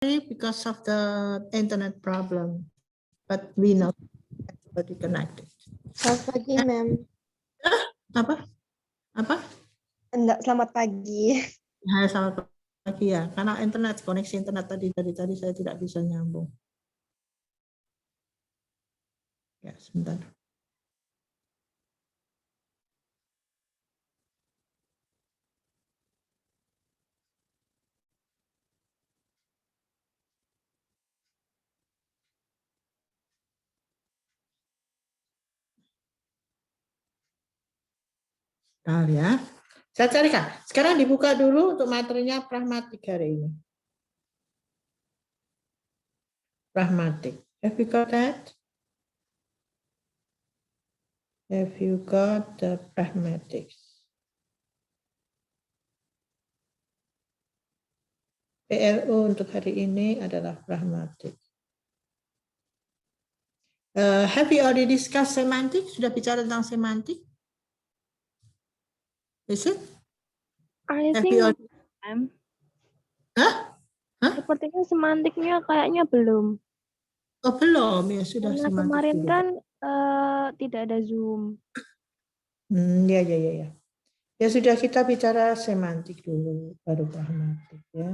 because of the internet problem, but we know everybody connected. Selamat pagi, Ma'am. Apa? Enggak, selamat pagi. Hai, selamat pagi ya. Karena internet, koneksi internet tadi saya tidak bisa nyambung. Ya, sebentar. Bentar ya. Saya carikan. Sekarang dibuka dulu untuk materinya pragmatik hari ini. Pragmatik. Have you got that? Have you got the pragmatics? PLU untuk hari ini adalah pragmatik. Have you already discussed semantik? Sudah bicara tentang semantik? Is it? I Have think you already... Hah? Sepertinya semantiknya kayaknya belum. Oh, belum ya, sudah Karena semantik kemarin dulu. kan tidak ada Zoom. Ya. Ya sudah, kita bicara semantik dulu, baru pragmatik ya.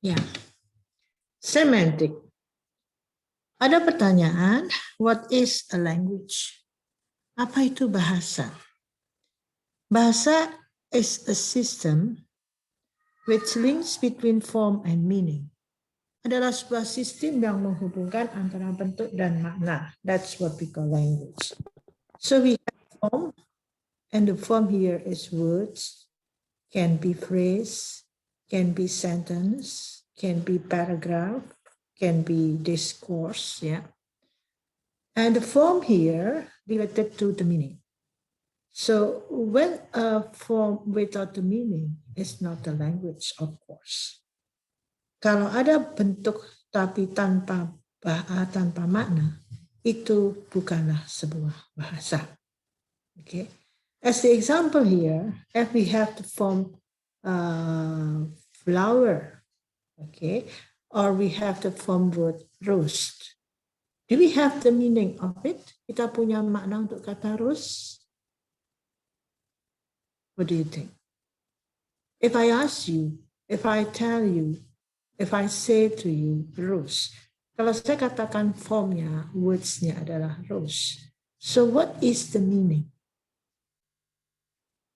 Ya. Semantik. Ada pertanyaan, what is a language? Apa itu bahasa? Bahasa is a system which links between form and meaning. Adalah sebuah sistem yang menghubungkan antara bentuk dan makna. That's what we call language. So we have form, and the form here is words, can be phrase, can be sentence, can be paragraph, can be discourse, yeah. And the form here related to the meaning. So when a form without the meaning is not a language, of course. Kalau ada bentuk tapi tanpa makna, itu bukanlah sebuah bahasa. Okay. As the example here, if we have the form flower, okay, or we have the form word roast. Do we have the meaning of it? Kita punya makna untuk kata roast? What do you think? If I ask you, if I tell you, if I say to you roast, kalau saya katakan formnya, words-nya adalah roast. So what is the meaning?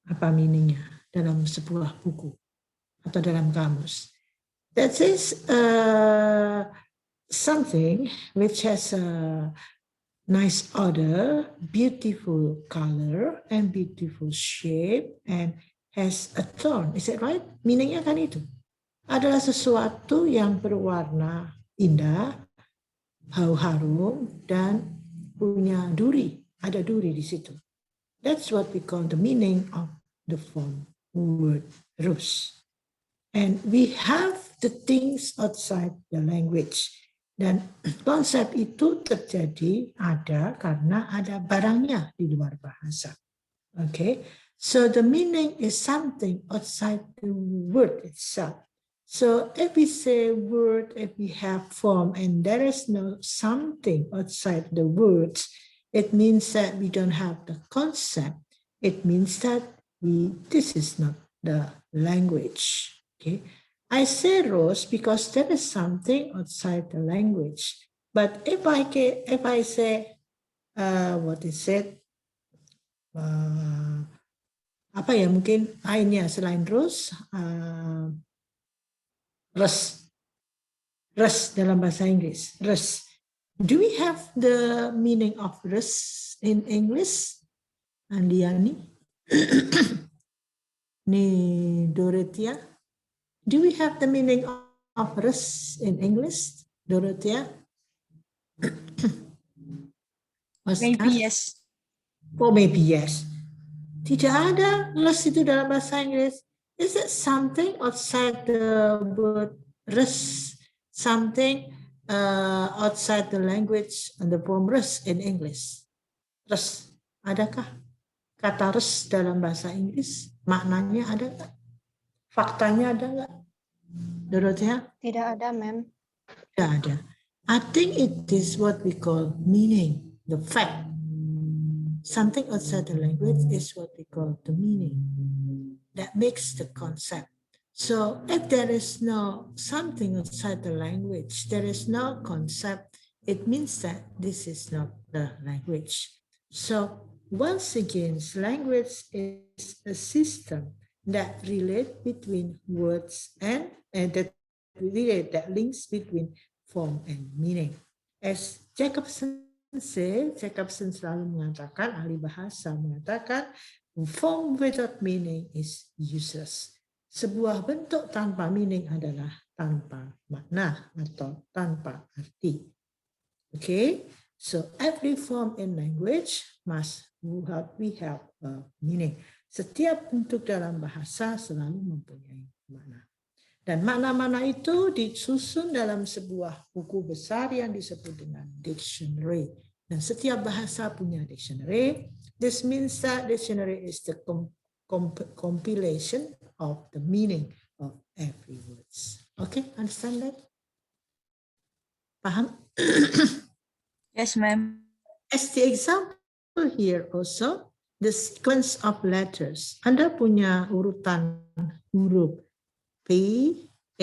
Apa meaningnya dalam sebuah buku atau dalam kamus? That is something which has a nice odor, beautiful color, and beautiful shape, and has a thorn. Is that right? Meaningnya kan itu. Adalah sesuatu yang berwarna indah, harum, dan punya duri. Ada duri di situ. That's what we call the meaning of the form word rose. And we have the things outside the language. Dan konsep itu terjadi ada karena ada barangnya di luar bahasa. Okay, so the meaning is something outside the word itself. So if we say word, if we have form and there is no something outside the words, it means that we don't have the concept. It means that this is not the language. Okay, I say rose because there is something outside the language. But if I say what is it? Apa ya, mungkin lainnya selain rose, rus dalam bahasa Inggris, rus. Do we have the meaning of rus in English? Andiani, ni Dorothea. Do we have the meaning of rus in English, Dorothea? Maybe yes. Oh, maybe yes. Tidak ada rus itu dalam bahasa Inggris. Is it something outside the word rus? Something outside the language and the form rus in English? Rus, adakah kata rus dalam bahasa Inggris? Maknanya ada nggak? Faktanya ada nggak, Dorothea? Tidak ada, ma'am. Tidak ada. I think it is what we call meaning, the fact. Something outside the language is what we call the meaning. That makes the concept. So if there is no something outside the language, there is no concept, it means that this is not the language. So once again, language is a system that relate between words and that links between form and meaning. As Jacobson selalu mengatakan, ahli bahasa mengatakan, form without meaning is useless. Sebuah bentuk tanpa meaning adalah tanpa makna atau tanpa arti. Okay, so every form in language must have a meaning. Setiap bentuk dalam bahasa selalu mempunyai makna. Dan makna-makna itu disusun dalam sebuah buku besar yang disebut dengan dictionary. Dan setiap bahasa punya dictionary. This means that dictionary is the compilation of the meaning of every words. Okay, understand that? Paham? Yes, ma'am. As the example here also, the sequence of letters. Anda punya urutan huruf P-A-P-E-R.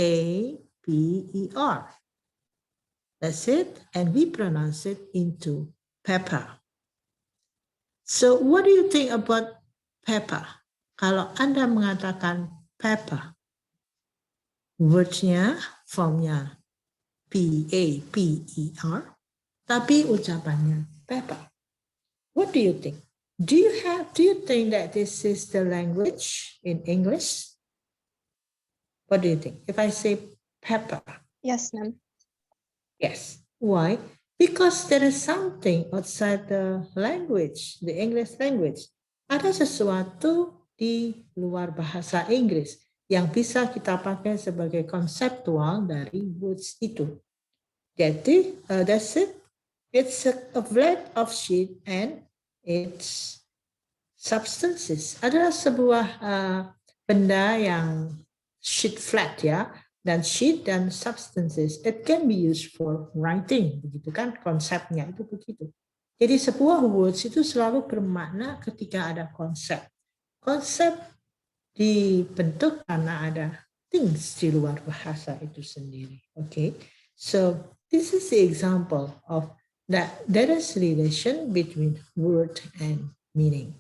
That's it. And we pronounce it into pepper. So what do you think about pepper? Kalau Anda mengatakan pepper, wordnya, formnya P-A-P-E-R, tapi ucapannya pepper. What do you think? Do you think that this is the language in English? What do you think? If I say pepper? Yes, ma'am. Yes. Why? Because there is something outside the language, the English language. Ada sesuatu di luar bahasa Inggris yang bisa kita pakai sebagai konseptual dari words itu. Jadi, that's it. It's a flat of sheet and its substances. Adalah sebuah benda yang sheet flat ya, dan sheet dan substances. It can be used for writing, begitu kan konsepnya itu begitu. Jadi sebuah words itu selalu bermakna ketika ada konsep. Konsep dibentuk karena ada things di luar bahasa itu sendiri. Okay, so this is the example of that there is relation between word and meaning.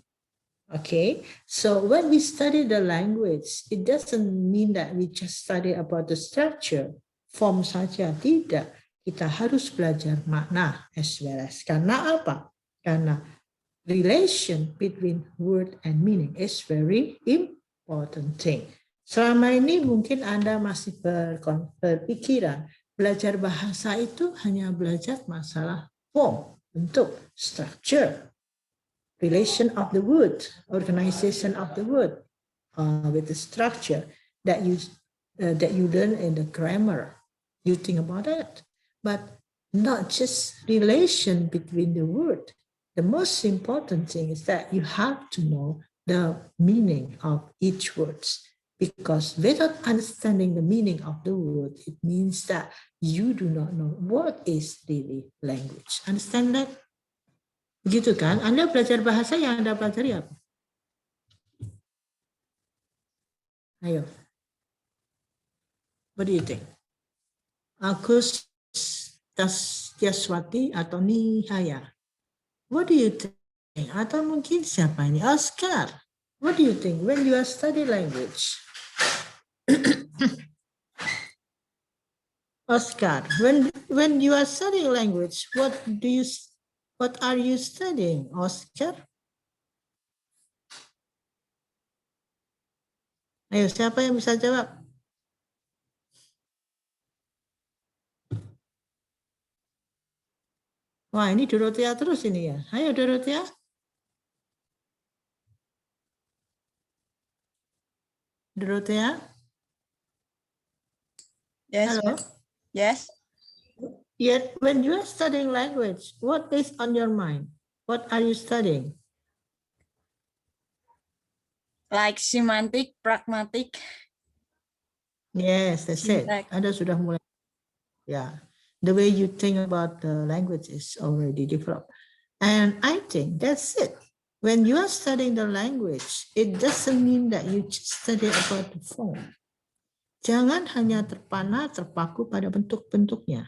Okay, so when we study the language, it doesn't mean that we just study about the structure, form saja, tidak. Kita harus belajar makna as well as. Karena apa? Karena relation between word and meaning is very important thing. Selama ini mungkin Anda masih berpikiran belajar bahasa itu hanya belajar masalah form, bentuk, structure, relation of the word, organization of the word, with the structure that you learn in the grammar. You think about that, but not just relation between the word. The most important thing is that you have to know the meaning of each word, because without understanding the meaning of the word, it means that you do not know what is really language. Understand that? Begitu kan? Anda belajar bahasa yang Anda pelajari apa? Ayo. What do you think? Agus Tiaswati atau Nihaya? What do you think? Atau mungkin siapa ini? Oscar. What do you think when you are study language? Oscar, when you are studying language, what are you studying, Oscar? Ayo, siapa yang bisa jawab? Wah, ini Dorothea terus ini ya. Ayo, Dorothea. Dorothea? Yes. Hello? Yes. Yet, when you are studying language, what is on your mind? What are you studying? Like semantic, pragmatic. Yes, that's it. Syntax. Anda sudah mulai. Yeah, the way you think about the language is already developed. And I think that's it. When you are studying the language, it doesn't mean that you just study about the form. Jangan hanya terpaku pada bentuk-bentuknya.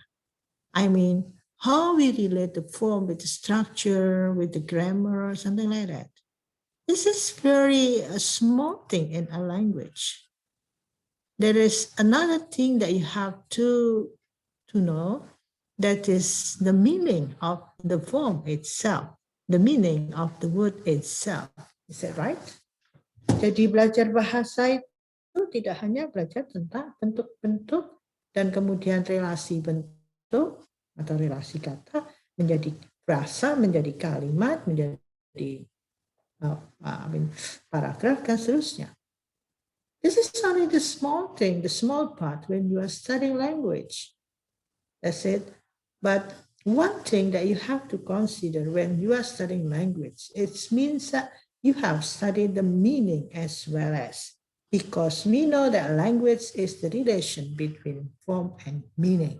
I mean, how we relate the form with the structure, with the grammar, something like that. This is very a small thing in a language. There is another thing that you have to know, that is the meaning of the form itself, the meaning of the word itself. Is that right? Jadi belajar bahasa itu tidak hanya belajar tentang bentuk-bentuk dan kemudian relasi bentuk atau relasi kata menjadi frasa, menjadi kalimat, menjadi paragraf dan seterusnya. This is only the small thing, the small part when you are studying language. That's it. But one thing that you have to consider when you are studying language, it means that you have studied the meaning as well as, because we know that language is the relation between form and meaning.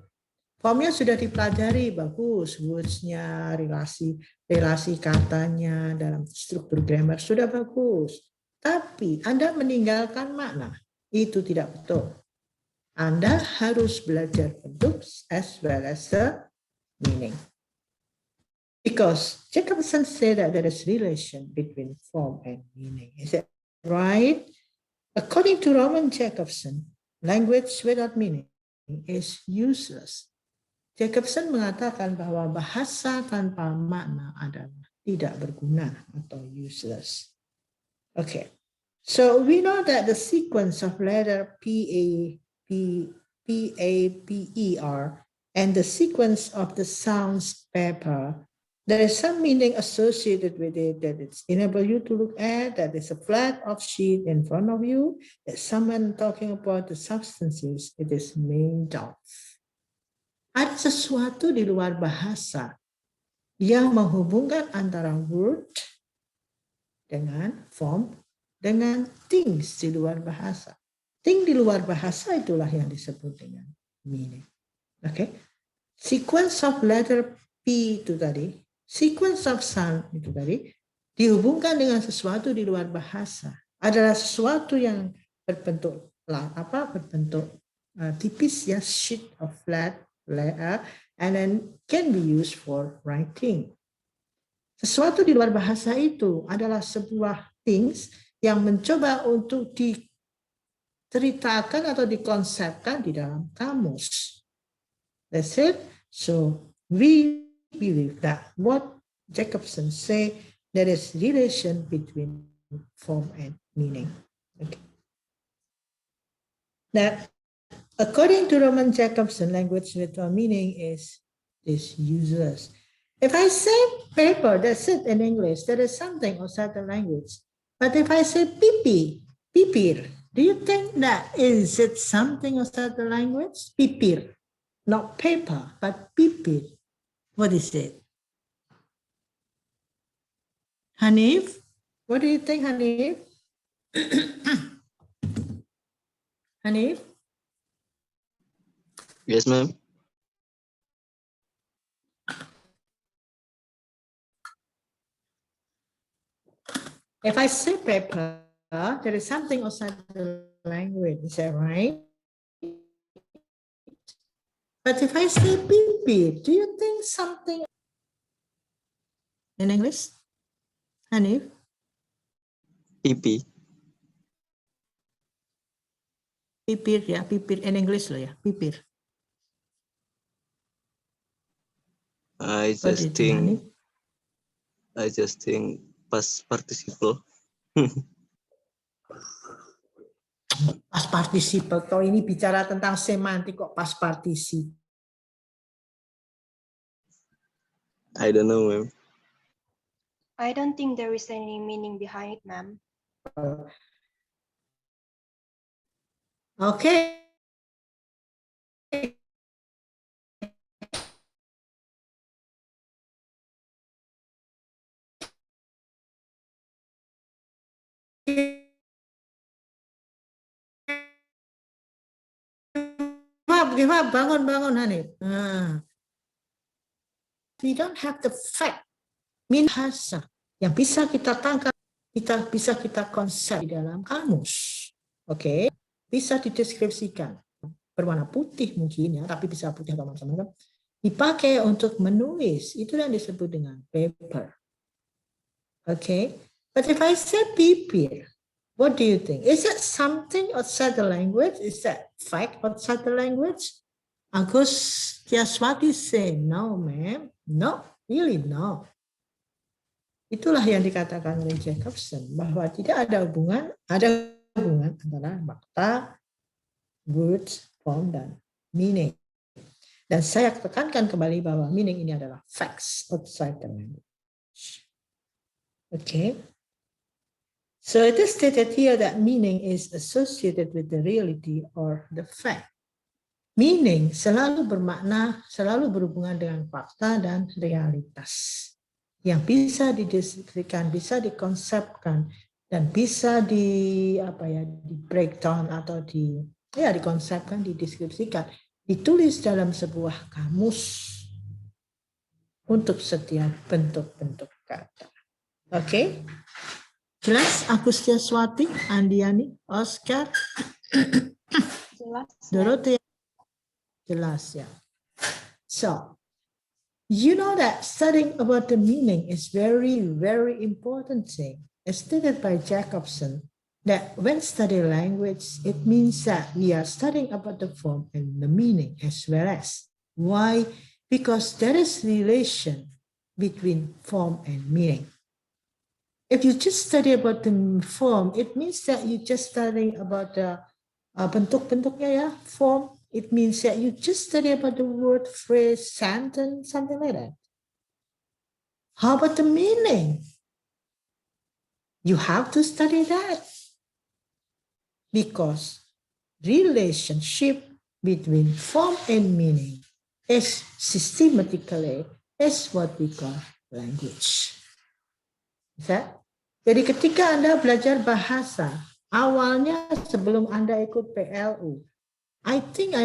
Formnya sudah dipelajari, bagus. Words-nya, relasi katanya dalam struktur grammar sudah bagus. Tapi Anda meninggalkan makna. Itu tidak betul. Anda harus belajar bentuk as well as the meaning. Because Jacobson said that there is relation between form and meaning. Is that right? According to Roman Jacobson, language without meaning is useless. Jacobson mengatakan bahwa bahasa tanpa makna adalah tidak berguna atau useless. Okay, so we know that the sequence of letter P-A-P-E-R and the sequence of the sounds paper, there is some meaning associated with it that it's enable you to look at, that there's a flat of sheet in front of you, that someone talking about the substances it is made of. Ada sesuatu di luar bahasa yang menghubungkan antara word dengan form dengan things di luar bahasa. Thing di luar bahasa itulah yang disebut dengan meaning. Okay? Sequence of letter P itu tadi, sequence of sound itu tadi, dihubungkan dengan sesuatu di luar bahasa. Adalah sesuatu yang berbentuk tipis ya, sheet of flat letter, and then can be used for writing. Sesuatu di luar bahasa itu adalah sebuah things yang mencoba untuk diceritakan atau dikonsepkan di dalam kamus. That's it. So we believe that what Jacobson say, there is relation between form and meaning. Okay. That according to Roman Jacobson, language without meaning is useless. If I say paper, that's it in English. There is something outside the language. But if I say pipi, pipir, do you think that is it something outside the language? Pipir, not paper, but pipir. What is it? Hanif, what do you think, Hanif? Hanif? Yes, ma'am. If I say paper, there is something outside the language, is that right? But if I say pipir, do you think something in English? Hanif? PP. Pipir ya, pipir in English loh ya, pipir. I What do you just think, Hanif? think past participle. Past participle, kalau ini bicara tentang semantik kok past participle. I don't know, ma'am. I don't think there is any meaning behind it, ma'am. Okay. give up, bangun Hanif. We don't have the fact, bahasa yang bisa kita tangkap, bisa kita konsep di dalam kamus. Oke, bisa dideskripsikan. Berwarna putih mungkin ya, tapi bisa putih atau macam-macam. Dipakai untuk menulis, itu yang disebut dengan paper. Okay, but if I say paper, what do you think? Is that something outside the language? Is that fact outside the language? Agus Tiaswati say, no, ma'am. No, really no. Itulah yang dikatakan oleh Jacobson, bahwa tidak ada hubungan antara makna, words, form, dan meaning. Dan saya tekankan kembali bahwa meaning ini adalah facts outside the language. Okay. So it is stated here that meaning is associated with the reality or the fact. Meaning selalu bermakna, selalu berhubungan dengan fakta dan realitas yang bisa dideskripsikan, bisa dikonsepkan, dan bisa di breakdown atau dikonsepkan, dideskripsikan, ditulis dalam sebuah kamus untuk setiap bentuk-bentuk kata. Oke? Jelas? Agustia Swati, Andiani, Oscar, Jelas. Dorothea. Jelas ya. So, you know that studying about the meaning is very, very important thing. As stated by Jacobson, that when study language, it means that we are studying about the form and the meaning as well as. Why? Because there is relation between form and meaning. If you just study about the form, it means that you just studying about the bentuk-bentuknya ya, form. It means that you just study about the word, phrase, sentence, something like that. How about the meaning? You have to study that. Because relationship between form and meaning is systematically is what we call language. Is that? Jadi ketika Anda belajar bahasa, awalnya sebelum Anda ikut PLU, I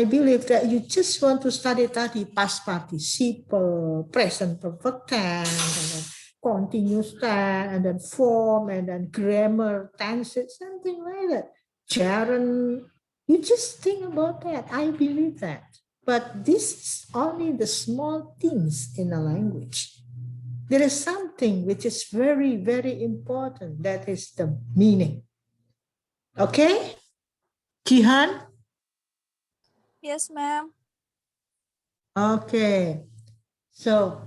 believe that you just want to study tadi past participle, present perfect tense, and then continuous tense, and then form, and then grammar, tenses, something like that. Gerund, you just think about that. I believe that. But this is only the small things in a language. There is something which is very, very important. That is the meaning. Okay? Kihan? Yes, ma'am. Okay, so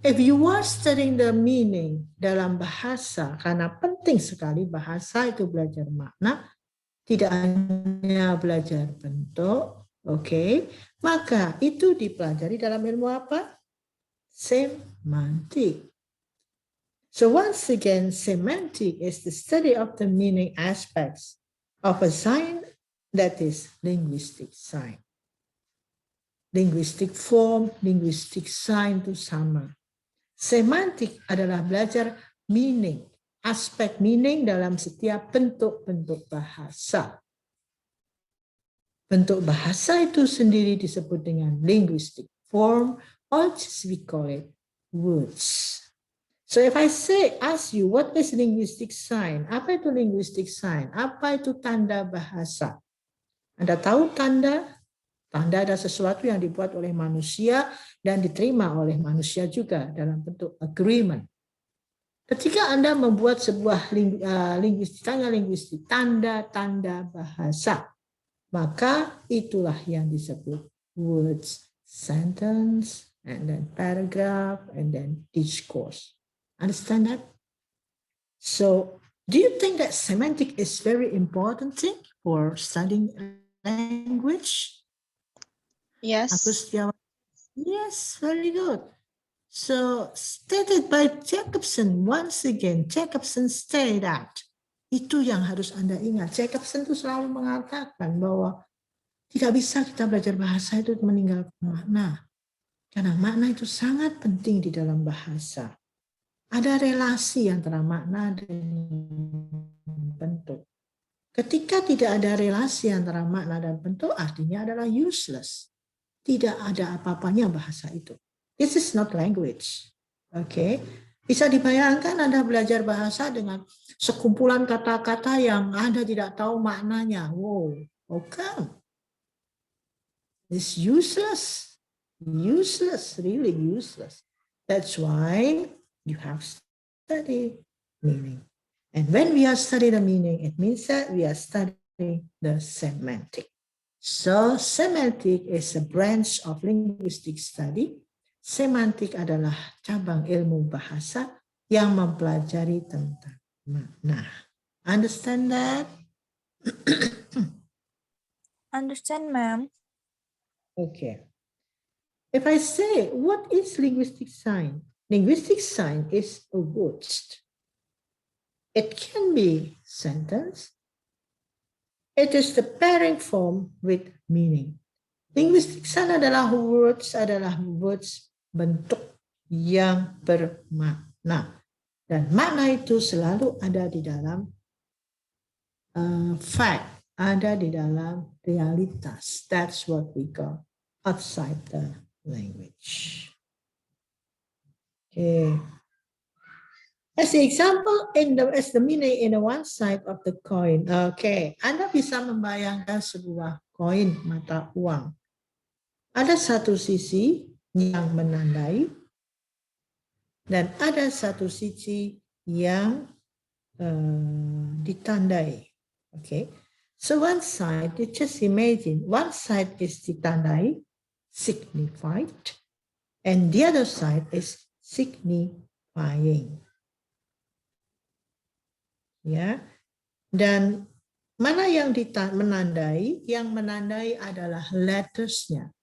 if you are studying the meaning dalam bahasa, karena penting sekali bahasa itu belajar makna, tidak hanya belajar bentuk, okay, maka itu dipelajari dalam ilmu apa? Semantik. So once again, semantic is the study of the meaning aspects of a sign, that is linguistic sign. Linguistic form, linguistic sign itu sama. Semantik adalah belajar meaning, aspek meaning dalam setiap bentuk-bentuk bahasa. Bentuk bahasa itu sendiri disebut dengan linguistic form, or just we call it words. So if I ask you, what is linguistic sign? Apa itu linguistic sign? Apa itu tanda bahasa? Anda tahu tanda? Tanda adalah sesuatu yang dibuat oleh manusia dan diterima oleh manusia juga dalam bentuk agreement. Ketika Anda membuat sebuah linguistik, tanda-tanda bahasa, maka itulah yang disebut words, sentence, and then paragraph, and then discourse. Understand that? So, do you think that semantic is very important thing for studying language? Yes. Yes, very good. So, stated by Jacobson, once again, Jacobson say that. Itu yang harus Anda ingat. Jacobson itu selalu mengatakan bahwa tidak bisa kita belajar bahasa itu meninggalkan makna. Karena makna itu sangat penting di dalam bahasa. Ada relasi antara makna dan bentuk. Ketika tidak ada relasi antara makna dan bentuk, artinya adalah useless. Tidak ada apa-apanya bahasa itu. This is not language. Oke. Bisa dibayangkan Anda belajar bahasa dengan sekumpulan kata-kata yang Anda tidak tahu maknanya. Wow, bukan. It's useless. Useless, really useless. That's why you have study meaning. And when we are studying the meaning, it means that we are studying the semantic. So semantic is a branch of linguistic study. Semantik adalah cabang ilmu bahasa yang mempelajari tentang makna. Understand that? Understand, ma'am. Okay. If I say, what is linguistic sign? Linguistic sign is a word. It can be sentence. It is the pairing form with meaning. Linguistic sign adalah words bentuk yang bermakna. Dan makna itu selalu ada di dalam fact, ada di dalam realitas. That's what we call outside the language. Okay. As the example, as the meaning in the one side of the coin. Okay, Anda bisa membayangkan sebuah koin mata uang. Ada satu sisi yang menandai dan ada satu sisi yang ditandai. Okay, so one side, you just imagine, one side is ditandai, signified, and the other side is signifying. Ya, dan mana yang menandai? Yang menandai adalah lettersnya.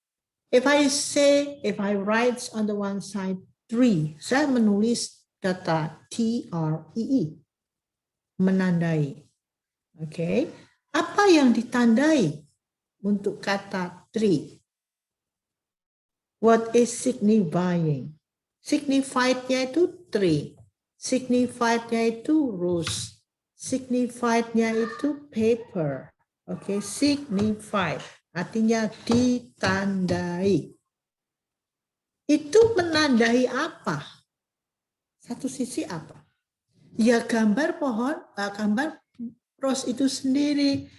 If I write on the one side 3, saya menulis kata TREE, menandai. Oke, apa yang ditandai untuk kata 3? What is signifying? Signified-nya itu 3. Signified-nya itu rose. Signified-nya itu paper. Oke, signified artinya ditandai. Itu menandai apa? Satu sisi apa? Ya gambar pohon, gambar rose itu sendiri.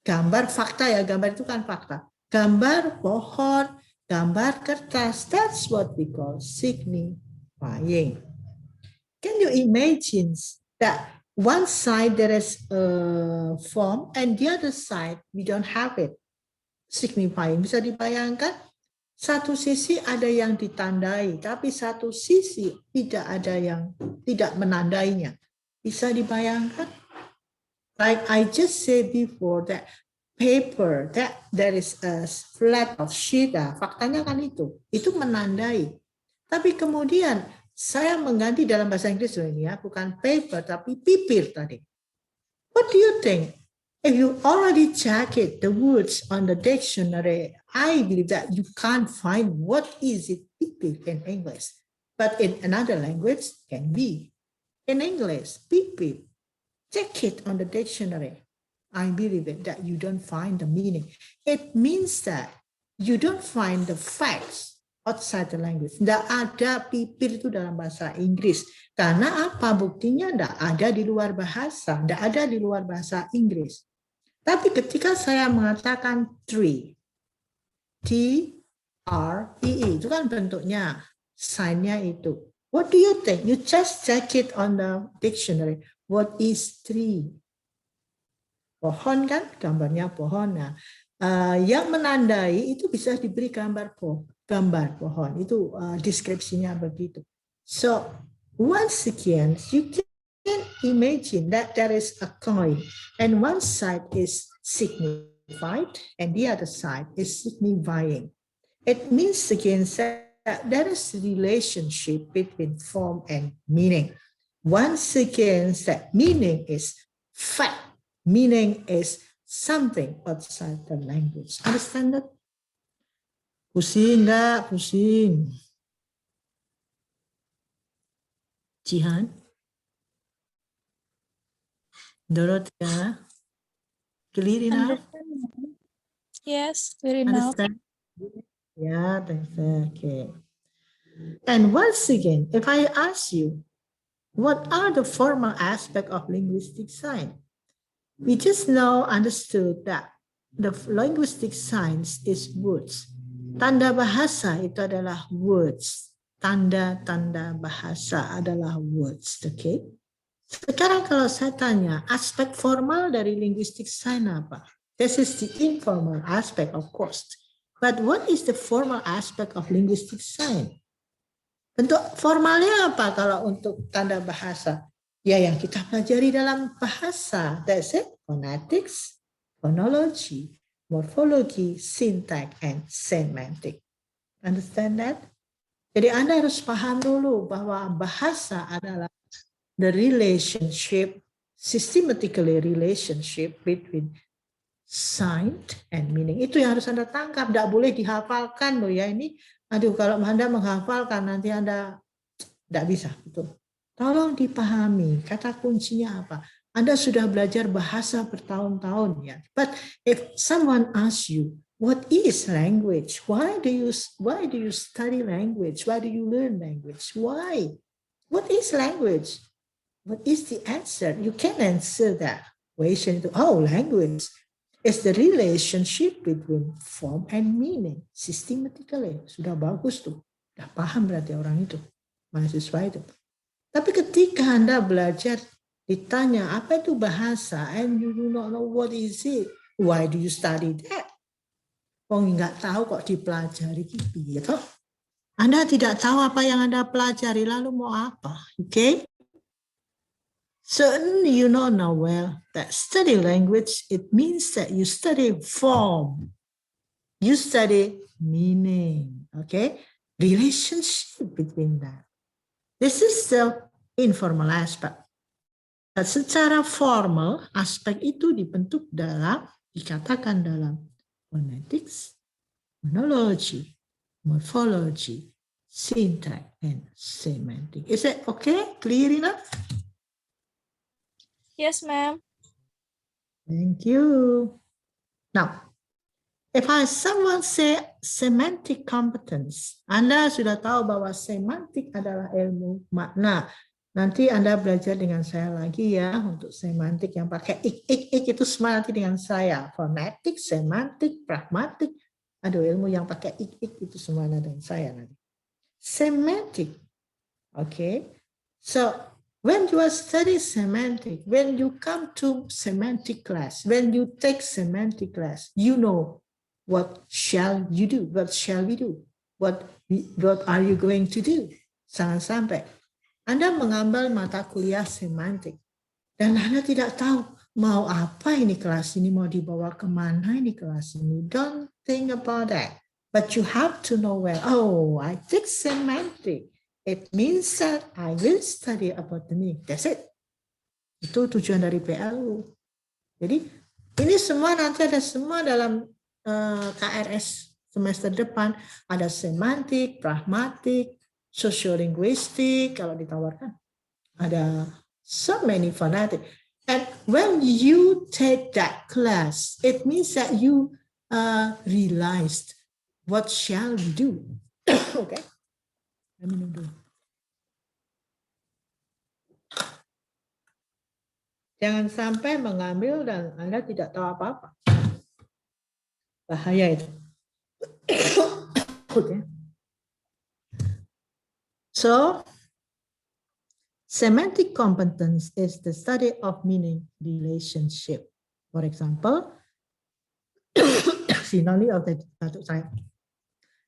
Gambar fakta ya, gambar itu kan fakta. Gambar pohon, gambar kertas, that's what we call signifying. Can you imagine that one side there is a form and the other side we don't have it? Signifying. Bisa dibayangkan satu sisi ada yang ditandai, tapi satu sisi tidak ada yang tidak menandainya. Bisa dibayangkan? Like I just said before that paper, that there is a flat of sheet, faktanya kan itu menandai. Tapi kemudian saya mengganti dalam bahasa Inggris ini ya, bukan paper tapi pipir tadi. What do you think? If you already check it, the words on the dictionary, I believe that you can't find what is it pipir in English. But in another language can be. In English, pipir. Check it on the dictionary. I believe it, that you don't find the meaning. It means that you don't find the facts outside the language. Tidak ada pipir itu dalam bahasa Inggris. Karena apa? Buktinya tidak ada di luar bahasa. Tidak ada di luar bahasa Inggris. Tapi ketika saya mengatakan tree, T-R-E-E, itu kan bentuknya, sign-nya itu. What do you think? You just check it on the dictionary. What is tree? Pohon kan, gambarnya pohon. Nah, yang menandai itu bisa diberi gambar pohon. Itu deskripsinya begitu. So, once again, you can imagine that there is a coin and one side is signified and the other side is signifying. It means again that there is a relationship between form and meaning. Once again, that meaning is fact. Meaning is something outside the language. Understand that? Pusing enggak? Pusing. Jihan? Dorothea? Clear enough? Understand, ma'am. Yes, clear enough. Understand? Yeah, thanks. Okay. And once again, if I ask you, what are the formal aspects of linguistic science? We just now understood that the linguistic science is words. Tanda bahasa itu adalah words. Tanda-tanda bahasa adalah words. Okay? Sekarang kalau saya tanya, aspek formal dari linguistic science apa? This is the informal aspect, of course. But what is the formal aspect of linguistic science? Bentuk formalnya apa kalau untuk tanda bahasa? Ya, yang kita pelajari dalam bahasa. That's it. Phonetics, phonology, morphology, syntax, and semantic. Understand that? Jadi Anda harus paham dulu bahwa bahasa adalah the relationship, systematically relationship between sign and meaning. Itu yang harus Anda tangkap. Tidak boleh dihafalkan loh ya. Ini, aduh kalau Anda menghafalkan nanti Anda tidak bisa. Betul. Tolong dipahami kata kuncinya apa. Anda sudah belajar bahasa bertahun-tahun ya. But if someone asks you, what is language? Why do you study language? Why do you learn language? Why? What is language? What is the answer? You can answer that question. Oh, language is the relationship between form and meaning. Systematically. Sudah bagus tuh. Sudah paham berarti orang itu. Mahasiswa itu. Tapi ketika Anda belajar, ditanya apa itu bahasa, and you do not know what is it, why do you study that? Oh, nggak tahu kok dipelajari gitu. Anda tidak tahu apa yang Anda pelajari, lalu mau apa? Okay? Certainly you know now well that study language, it means that you study form, you study meaning, okay? Relationship between that. This is the informal aspect. Secara formal, aspek itu dibentuk dalam, dikatakan dalam phonetics, phonology, morphology, syntax, and semantic. Is it okay? Clear enough? Yes, ma'am. Thank you. Now, if someone say semantic competence, Anda sudah tahu bahwa semantik adalah ilmu makna. Nanti Anda belajar dengan saya lagi ya untuk semantik yang pakai ik itu semua nanti dengan saya. Fonetik, semantik, pragmatik. Aduh, ilmu yang pakai ik itu semua dengan saya nanti. Semantic. Okay. So, when you are studying semantic, when you come to semantic class, when you take semantic class, you know what shall you do? What shall we do? What are you going to do? Jangan sampai Anda mengambil mata kuliah semantik dan Anda tidak tahu mau apa ini kelas ini, mau dibawa kemana ini kelas ini. Don't think about that. But you have to know well, oh, I take semantic. It means that I will study about the meaning. That's it. Itu tujuan dari PLU. Jadi ini semua nanti ada semua dalam KRS semester depan. Ada semantik, pragmatik, sosiolinguistik kalau ditawarkan. Ada so many phonetic. And when you take that class, it means that you realized what shall we do. Okay. Let me do. Jangan sampai mengambil dan Anda tidak tahu apa-apa. Bahaya itu. Okay. So, semantic competence is the study of meaning relationship. For example, synonym of the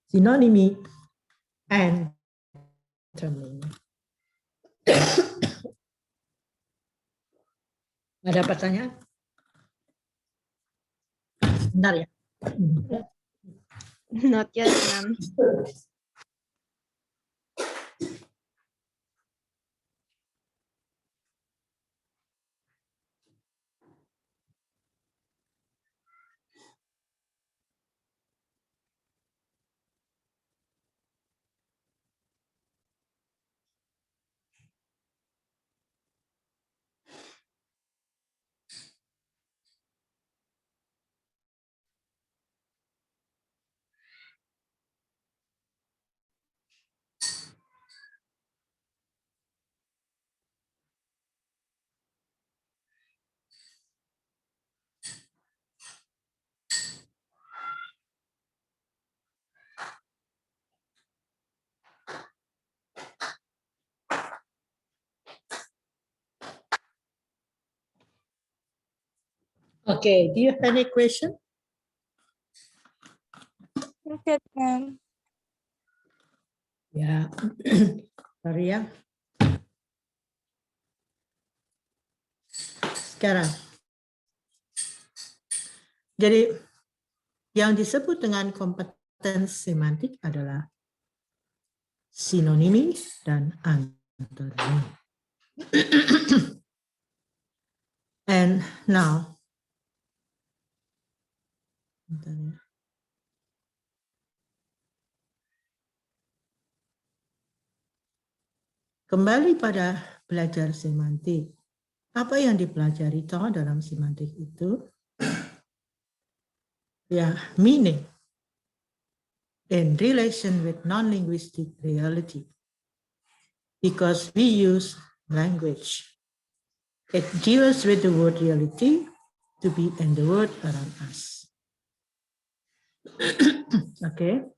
synonymy and termini. Ada pertanyaan? Bentar ya. Not yet, ma'am. Okay, do you have any question? Not yet, ma'am. Ya, sorry ya. Sekarang, jadi yang disebut dengan kompetensi semantik adalah sinonimi dan antonimi. And now, bentar ya. Kembali pada belajar semantik. Apa yang dipelajari toh dalam semantik itu? Ya, meaning in relation with non-linguistic reality. Because we use language. It deals with the word reality to be in the world around us. Oke.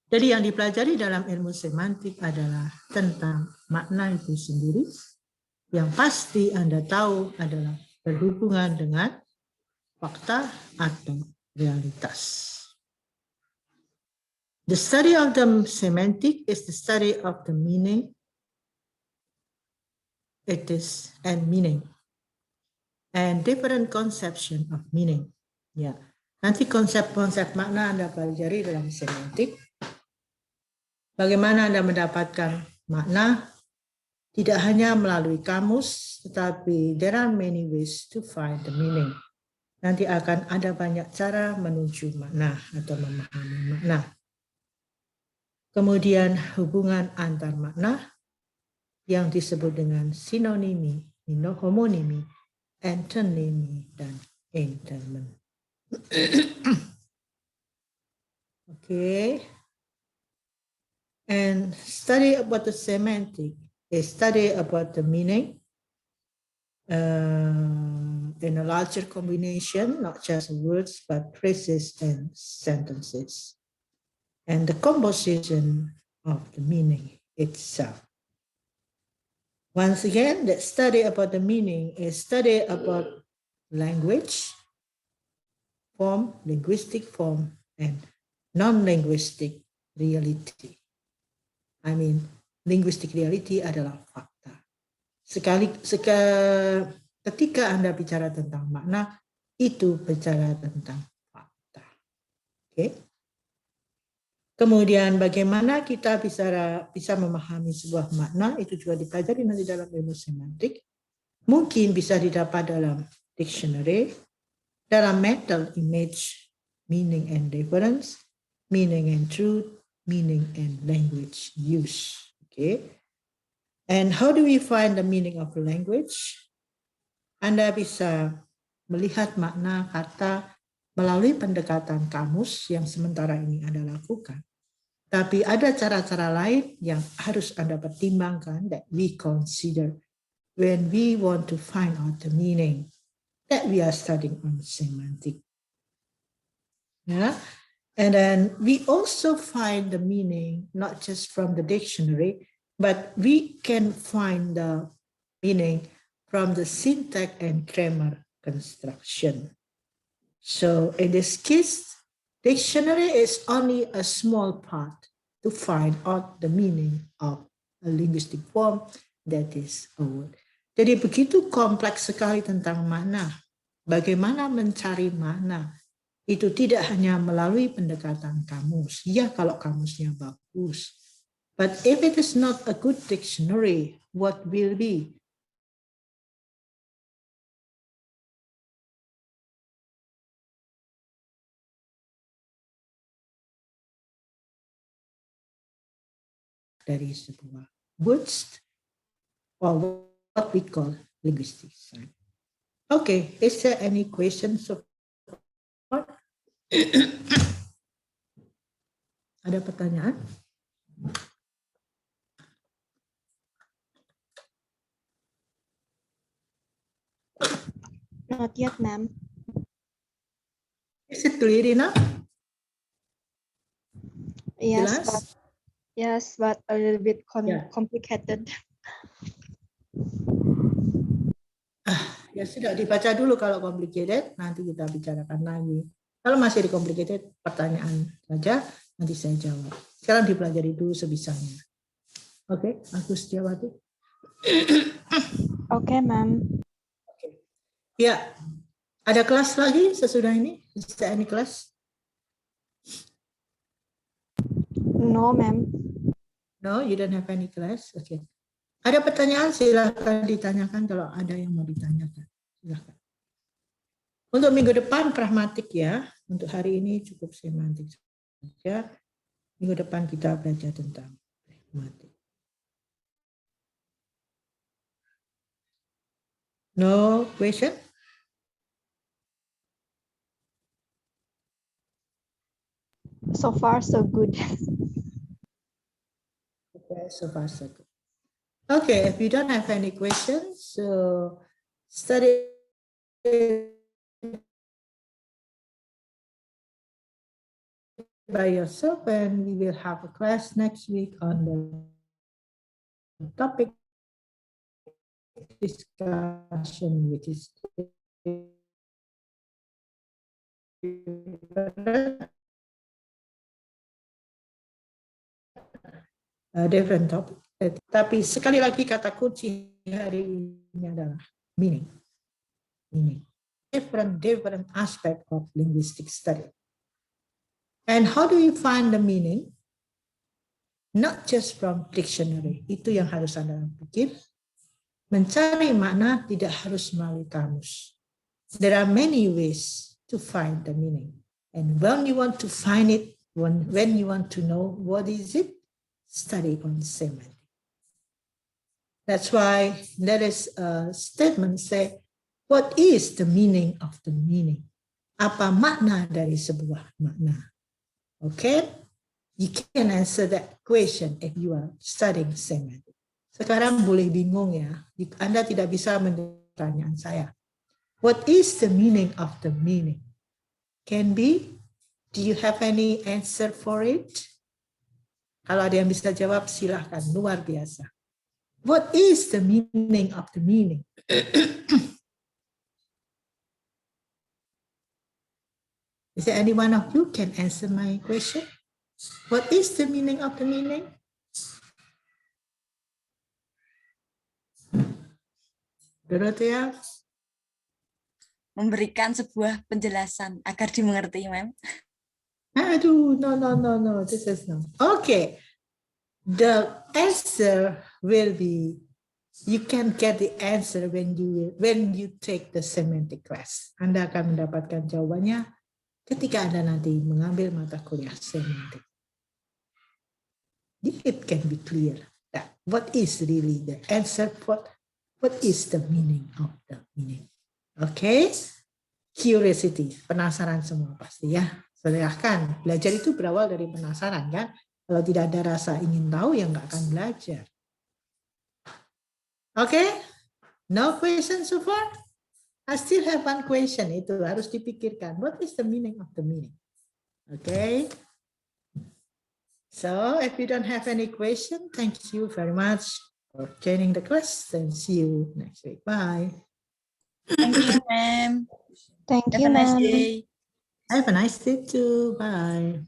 Jadi yang dipelajari dalam ilmu semantik adalah tentang makna itu sendiri. Yang pasti Anda tahu adalah berhubungan dengan fakta atau realitas. The study of the semantic is the study of the meaning, it is and meaning, and different conception of meaning. Ya, nanti konsep-konsep makna Anda pelajari dalam semantik. Bagaimana Anda mendapatkan makna? Tidak hanya melalui kamus, tetapi there are many ways to find the meaning. Nanti akan ada banyak cara menuju makna atau memahami makna. Kemudian hubungan antar makna yang disebut dengan sinonimi, homonimi, antonimi, dan intermen. Okay. And study about the semantic is study about the meaning in a larger combination, not just words, but phrases and sentences. And the composition of the meaning itself. Once again, the study about the meaning is study about language, form, linguistic form, and non-linguistic reality. I mean, linguistic reality adalah fakta. Ketika Anda bicara tentang makna, itu bicara tentang fakta. Oke. Kemudian bagaimana kita bisa memahami sebuah makna, itu juga dipelajari nanti dalam ilmu semantik. Mungkin bisa didapat dalam dictionary, dalam mental image, meaning and difference, meaning and truth, meaning and language use. Okay. And how do we find the meaning of language? Anda bisa melihat makna kata melalui pendekatan kamus yang sementara ini Anda lakukan. Tapi ada cara-cara lain yang harus Anda pertimbangkan that we consider when we want to find out the meaning that we are studying on semantic. Yeah. And then we also find the meaning not just from the dictionary, but we can find the meaning from the syntax and grammar construction. So in this case, dictionary is only a small part to find out the meaning of a linguistic form that is a word. Jadi begitu kompleks sekali tentang makna. Bagaimana mencari makna? Itu tidak hanya melalui pendekatan kamus. Ya, kalau kamusnya bagus. But if it is not a good dictionary, what will be? Dari sebuah words or what we call linguistic science. Okay, is there any questions so far? Ada pertanyaan? Not yet, ma'am. Is it clear enough? Yes, but a little bit Yeah. complicated. Ya sudah dibaca dulu kalau complicated, nanti kita bicarakan lagi. Kalau masih di complicated, pertanyaan saja, nanti saya jawab. Sekarang dipelajari dulu sebisanya. Oke, Agus Setiawati. Okay, ma'am. Ya, ada kelas lagi sesudah ini? Is there any class? No, ma'am. No, you don't have any class. Oke. Ada pertanyaan, silahkan ditanyakan kalau ada yang mau ditanyakan. Silahkan. Untuk minggu depan pragmatik ya. Untuk hari ini cukup semantik saja. Minggu depan kita belajar tentang pragmatik. No question? So far, so good. Okay, so far so good. Okay, if you don't have any questions, so study by yourself, and we will have a class next week on the topic discussion, which is a different topic. Tapi sekali lagi kata kunci hari ini adalah meaning. Meaning. Different aspect of linguistic study. And how do you find the meaning? Not just from dictionary. Itu yang harus Anda pikir. Mencari makna tidak harus melalui kamus. There are many ways to find the meaning. And when you want to find it, when you want to know what is it, study on semantics. That's why there is a statement say, what is the meaning of the meaning? Apa makna dari sebuah makna? Okay? You can answer that question if you are studying semantics. Sekarang boleh bingung ya. Anda tidak bisa menjawab pertanyaan saya. What is the meaning of the meaning? Can be, do you have any answer for it? Kalau ada yang bisa jawab, silahkan. Luar biasa. What is the meaning of the meaning? Is there any one of you can answer my question? What is the meaning of the meaning? Dorothea? Memberikan sebuah penjelasan agar dimengerti, ma'am. Aduh, no. This is no. Okay. The answer will be, you can get the answer when you take the semantic class. Anda akan mendapatkan jawabannya ketika Anda nanti mengambil mata kuliah semantik. It can be clear that what is really the answer, what is the meaning of the meaning. Okay? Curiosity, penasaran semua pasti ya. Silahkan, belajar itu berawal dari penasaran kan? Kalau tidak ada rasa ingin tahu, ya nggak akan belajar. Okay? No question so far? I still have one question, itu harus dipikirkan. What is the meaning of the meaning? Okay? So, if you don't have any question, thank you very much for joining the class, and see you next week. Bye. Thank you, ma'am. Thank Have you, a nice ma'am. day. Have a nice day too. Bye.